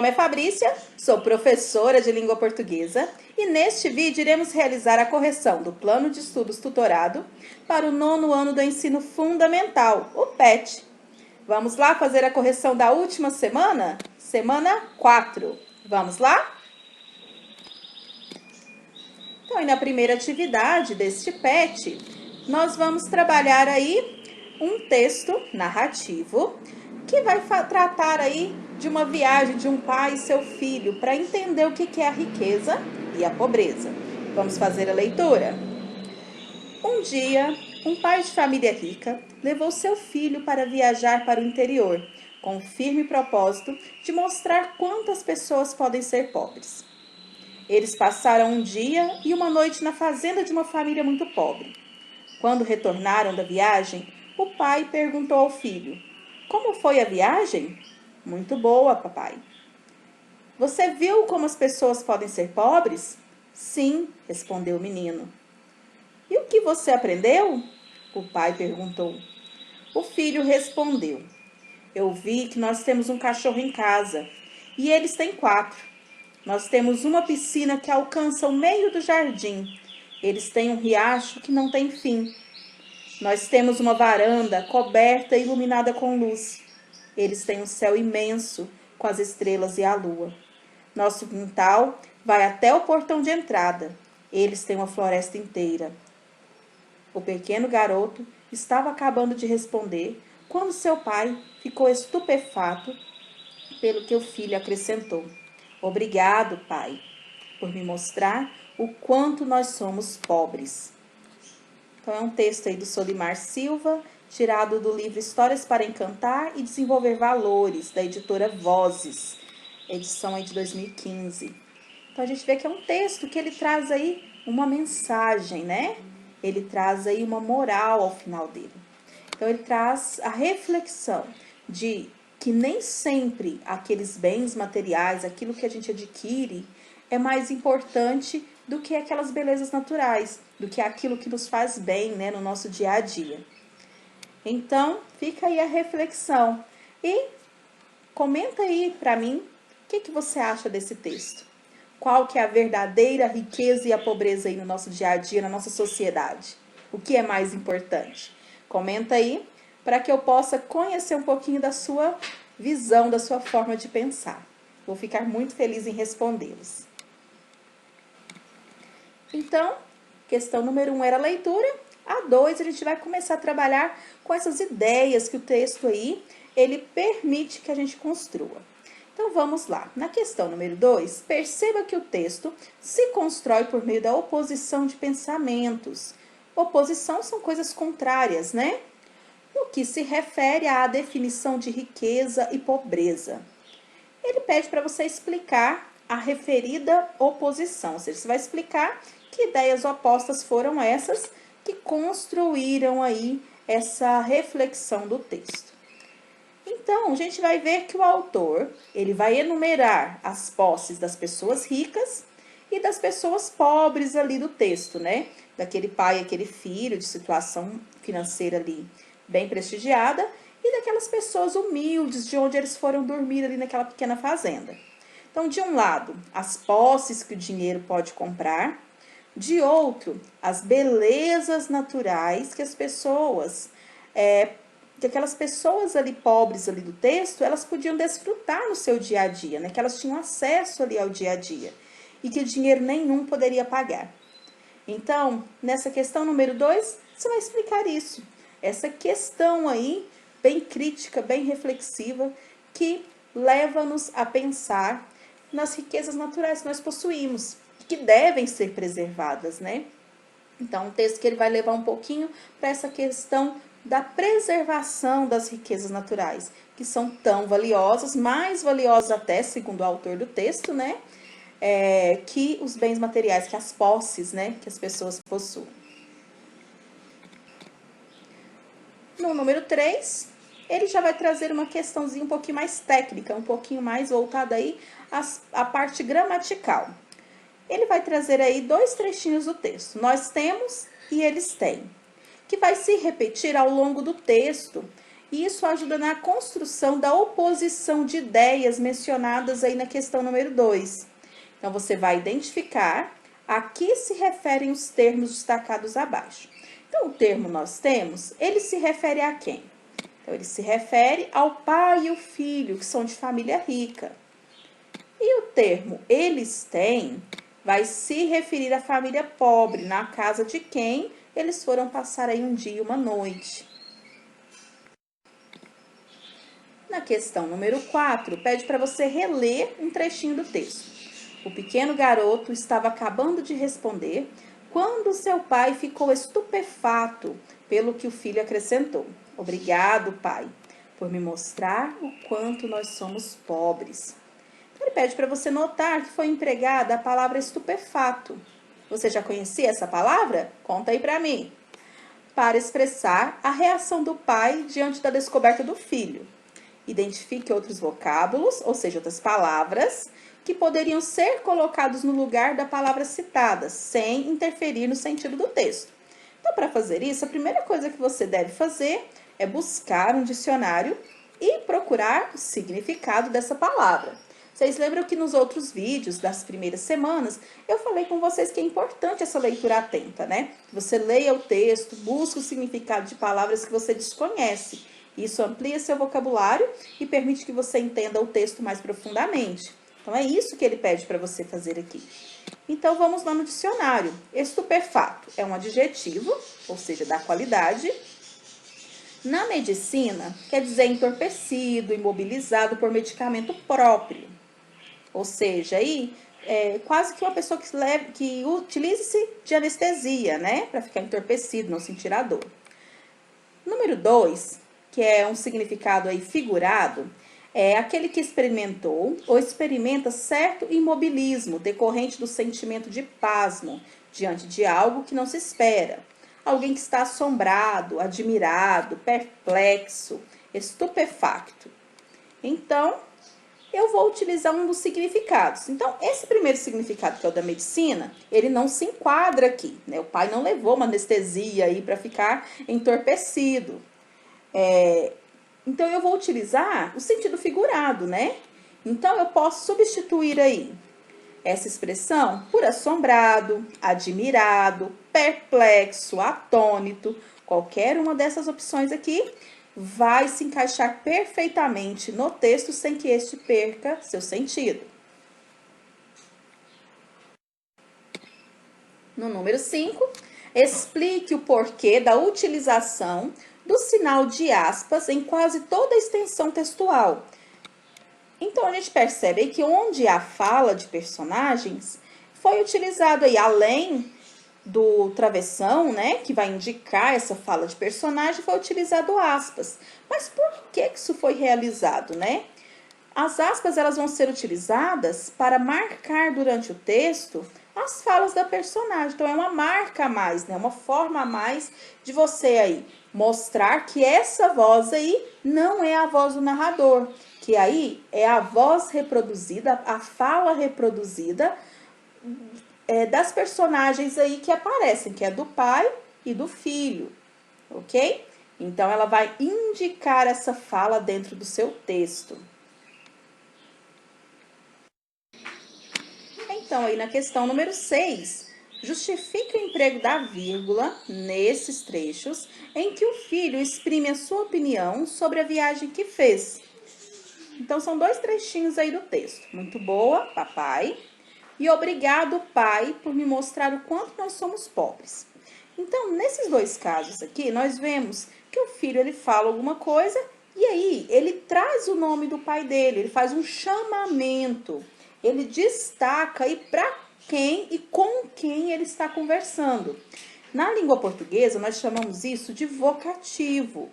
nome é Fabrícia, sou professora de língua portuguesa e neste vídeo iremos realizar a correção do Plano de Estudos Tutorado para o 9º ano do ensino fundamental, o PET. Vamos lá fazer a correção da última semana? Semana 4. Vamos lá? Então, e na primeira atividade deste PET, nós vamos trabalhar aí um texto narrativo que vai tratar aí de uma viagem de um pai e seu filho para entender o que é a riqueza e a pobreza. Vamos fazer a leitura? Um dia, um pai de família rica levou seu filho para viajar para o interior, com o firme propósito de mostrar quantas pessoas podem ser pobres. Eles passaram um dia e uma noite na fazenda de uma família muito pobre. Quando retornaram da viagem, o pai perguntou ao filho: "Como foi a viagem?" "Muito boa, papai." "Você viu como as pessoas podem ser pobres?" "Sim," respondeu o menino. "E o que você aprendeu?" o pai perguntou. O filho respondeu: "Eu vi que nós temos um cachorro em casa e eles têm 4. Nós temos uma piscina que alcança o meio do jardim. Eles têm um riacho que não tem fim. Nós temos uma varanda coberta e iluminada com luz. Eles têm um céu imenso com as estrelas e a lua. Nosso quintal vai até o portão de entrada. Eles têm uma floresta inteira." O pequeno garoto estava acabando de responder quando seu pai ficou estupefato pelo que o filho acrescentou: "Obrigado, pai, por me mostrar o quanto nós somos pobres." Então, é um texto aí do Solimar Silva, tirado do livro Histórias para Encantar e Desenvolver Valores, da editora Vozes, edição aí de 2015. Então, a gente vê que é um texto que ele traz aí uma mensagem, né? Ele traz aí uma moral ao final dele. Então, ele traz a reflexão de que nem sempre aqueles bens materiais, aquilo que a gente adquire, é mais importante do que aquelas belezas naturais, do que aquilo que nos faz bem, né, no nosso dia a dia. Então, fica aí a reflexão. E comenta aí para mim o que você acha desse texto. Qual que é a verdadeira riqueza e a pobreza aí no nosso dia a dia, na nossa sociedade? O que é mais importante? Comenta aí para que eu possa conhecer um pouquinho da sua visão, da sua forma de pensar. Vou ficar muito feliz em respondê-los. Então, questão número 1 era a leitura. A 2, a gente vai começar a trabalhar com essas ideias que o texto aí, ele permite que a gente construa. Então, vamos lá. Na questão número 2, perceba que o texto se constrói por meio da oposição de pensamentos. Oposição são coisas contrárias, né? No que se refere à definição de riqueza e pobreza. Ele pede para você explicar a referida oposição, ou seja, você vai explicar que ideias opostas foram essas que construíram aí essa reflexão do texto. Então, a gente vai ver que o autor, ele vai enumerar as posses das pessoas ricas e das pessoas pobres ali do texto, né? Daquele pai e aquele filho de situação financeira ali bem prestigiada e daquelas pessoas humildes de onde eles foram dormir ali naquela pequena fazenda. Então, de um lado, as posses que o dinheiro pode comprar, de outro, as belezas naturais que as pessoas, que aquelas pessoas ali pobres ali do texto, elas podiam desfrutar no seu dia a dia, né? Que elas tinham acesso ali ao dia a dia e que dinheiro nenhum poderia pagar. Então, nessa questão número 2, você vai explicar isso. Essa questão aí, bem crítica, bem reflexiva, que leva-nos a pensar nas riquezas naturais que nós possuímos, que devem ser preservadas, né? Então, um texto que ele vai levar um pouquinho para essa questão da preservação das riquezas naturais, que são tão valiosas, mais valiosas até, segundo o autor do texto, né? Que os bens materiais, que as posses, né? Que as pessoas possuem. No número 3, ele já vai trazer uma questãozinha um pouquinho mais técnica, um pouquinho mais voltada aí à parte gramatical. Ele vai trazer aí 2 trechinhos do texto. Nós temos e eles têm, que vai se repetir ao longo do texto E isso ajuda na construção da oposição de ideias mencionadas aí na questão número 2. Então, você vai identificar a que se referem os termos destacados abaixo. Então, o termo nós temos, ele se refere a quem? Então, ele se refere ao pai e o filho, que são de família rica. E o termo eles têm vai se referir à família pobre, na casa de quem eles foram passar aí um dia e uma noite. Na questão número 4, pede para você reler um trechinho do texto. O pequeno garoto estava acabando de responder quando seu pai ficou estupefato pelo que o filho acrescentou. Obrigado, pai, por me mostrar o quanto nós somos pobres. Ele pede para você notar que foi empregada a palavra estupefato. Você já conhecia essa palavra? Conta aí para mim. Para expressar a reação do pai diante da descoberta do filho. Identifique outros vocábulos, ou seja, outras palavras, que poderiam ser colocados no lugar da palavra citada, sem interferir no sentido do texto. Então, para fazer isso, a primeira coisa que você deve fazer é buscar um dicionário e procurar o significado dessa palavra. Vocês lembram que nos outros vídeos das primeiras semanas, eu falei com vocês que é importante essa leitura atenta, né? Que você leia o texto, busque o significado de palavras que você desconhece. Isso amplia seu vocabulário e permite que você entenda o texto mais profundamente. Então, é isso que ele pede para você fazer aqui. Então, vamos lá no dicionário. Estupefato é um adjetivo, ou seja, da qualidade. Na medicina, quer dizer entorpecido, imobilizado por medicamento próprio. Ou seja, aí quase que uma pessoa que utilize-se de anestesia, né? Para ficar entorpecido, não sentir a dor. Número 2, que é um significado aí figurado, é aquele que experimentou ou experimenta certo imobilismo decorrente do sentimento de pasmo diante de algo que não se espera. Alguém que está assombrado, admirado, perplexo, estupefacto. Então, eu vou utilizar um dos significados. Então, esse primeiro significado, que é o da medicina, ele não se enquadra aqui, né? O pai não levou uma anestesia aí para ficar entorpecido. Então, eu vou utilizar o sentido figurado, né? Então, eu posso substituir aí essa expressão por assombrado, admirado, perplexo, atônito. Qualquer uma dessas opções aqui vai se encaixar perfeitamente no texto sem que este perca seu sentido. No número 5, explique o porquê da utilização do sinal de aspas em quase toda a extensão textual. Então, a gente percebe aí que onde há fala de personagens, foi utilizado aí, além do travessão, né, que vai indicar essa fala de personagem, foi utilizado aspas. Mas por que isso foi realizado, né? As aspas, elas vão ser utilizadas para marcar durante o texto as falas da personagem. Então, é uma marca a mais, né? Uma forma a mais de você aí mostrar que essa voz aí não é a voz do narrador, que aí é a voz reproduzida, a fala reproduzida das personagens aí que aparecem, que é do pai e do filho, ok? Então, ela vai indicar essa fala dentro do seu texto. Então, aí na questão número 6, justifique o emprego da vírgula nesses trechos em que o filho exprime a sua opinião sobre a viagem que fez. Então, são dois trechinhos aí do texto. Muito boa, papai. E obrigado, pai, por me mostrar o quanto nós somos pobres. Então, nesses dois casos aqui, nós vemos que o filho, ele fala alguma coisa e aí ele traz o nome do pai dele, ele faz um chamamento, ele destaca aí para quem e com quem ele está conversando. Na língua portuguesa, nós chamamos isso de vocativo.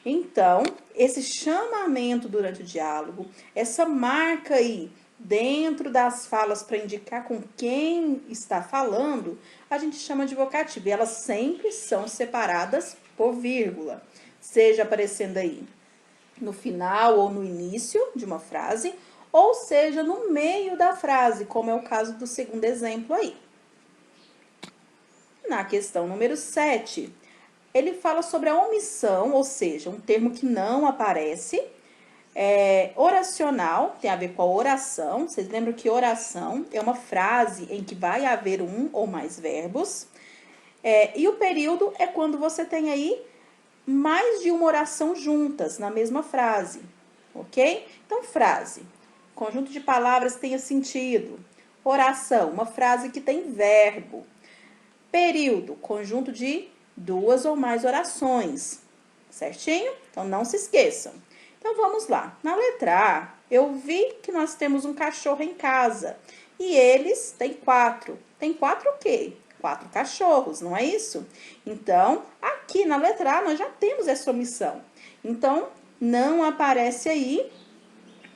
Então, esse chamamento durante o diálogo, essa marca aí dentro das falas para indicar com quem está falando, a gente chama de vocativo. E elas sempre são separadas por vírgula, seja aparecendo aí no final ou no início de uma frase, ou seja, no meio da frase, como é o caso do segundo exemplo aí. Na questão número 7, ele fala sobre a omissão, ou seja, um termo que não aparece. Oracional, tem a ver com a oração. Vocês lembram que oração é uma frase em que vai haver um ou mais verbos. E o período é quando você tem aí mais de uma oração juntas na mesma frase, ok? Então, frase, conjunto de palavras que tenha sentido. Oração, uma frase que tem verbo. Período, conjunto de duas ou mais orações, certinho? Então, não se esqueçam. Então, vamos lá. Na letra A, eu vi que nós temos um cachorro em casa. E eles têm 4. Tem 4 o quê? 4 cachorros, não é isso? Então, aqui na letra A, nós já temos essa omissão. Então, não aparece aí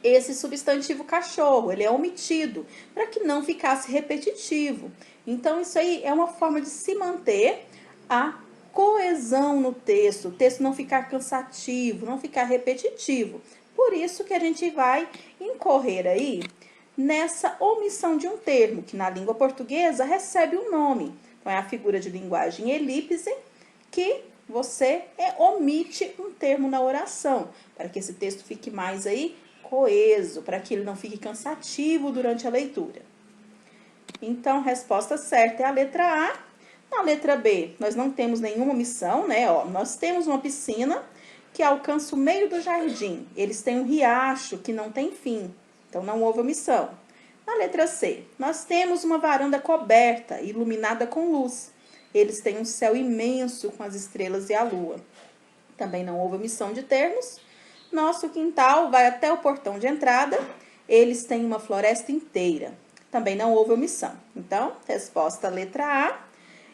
esse substantivo cachorro. Ele é omitido, para que não ficasse repetitivo. Então, isso aí é uma forma de se manter a coesão no texto, o texto não ficar cansativo, não ficar repetitivo. Por isso que a gente vai incorrer aí nessa omissão de um termo, que na língua portuguesa recebe um nome. Então, é a figura de linguagem elípse, que você omite um termo na oração, para que esse texto fique mais aí coeso, para que ele não fique cansativo durante a leitura. Então, a resposta certa é a letra A. Na letra B, nós não temos nenhuma omissão, né? Ó, nós temos uma piscina que alcança o meio do jardim. Eles têm um riacho que não tem fim, então não houve omissão. Na letra C, nós temos uma varanda coberta, iluminada com luz. Eles têm um céu imenso com as estrelas e a lua. Também não houve omissão de termos. Nosso quintal vai até o portão de entrada. Eles têm uma floresta inteira. Também não houve omissão. Então, resposta letra A.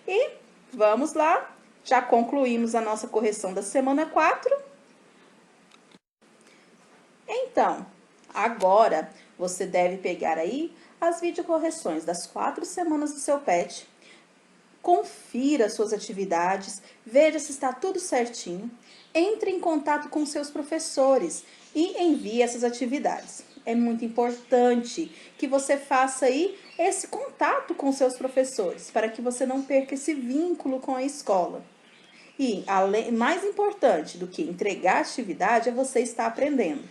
E vamos lá, já concluímos a nossa correção da semana 4. Então, agora você deve pegar aí as videocorreções das 4 semanas do seu pet. Confira suas atividades, veja se está tudo certinho. Entre em contato com seus professores e envie essas atividades. É muito importante que você faça aí esse contato com seus professores, para que você não perca esse vínculo com a escola. E, mais importante do que entregar a atividade, é você estar aprendendo.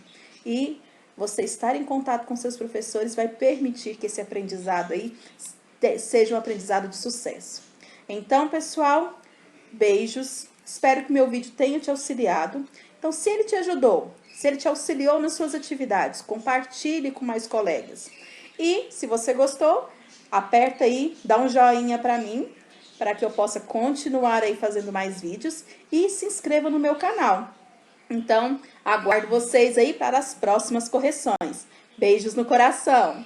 E você estar em contato com seus professores vai permitir que esse aprendizado aí seja um aprendizado de sucesso. Então, pessoal, beijos. Espero que meu vídeo tenha te auxiliado. Então, se ele te ajudou, se ele te auxiliou nas suas atividades, compartilhe com mais colegas. E, se você gostou, aperta aí, dá um joinha para mim, para que eu possa continuar aí fazendo mais vídeos. E se inscreva no meu canal. Então, aguardo vocês aí para as próximas correções. Beijos no coração!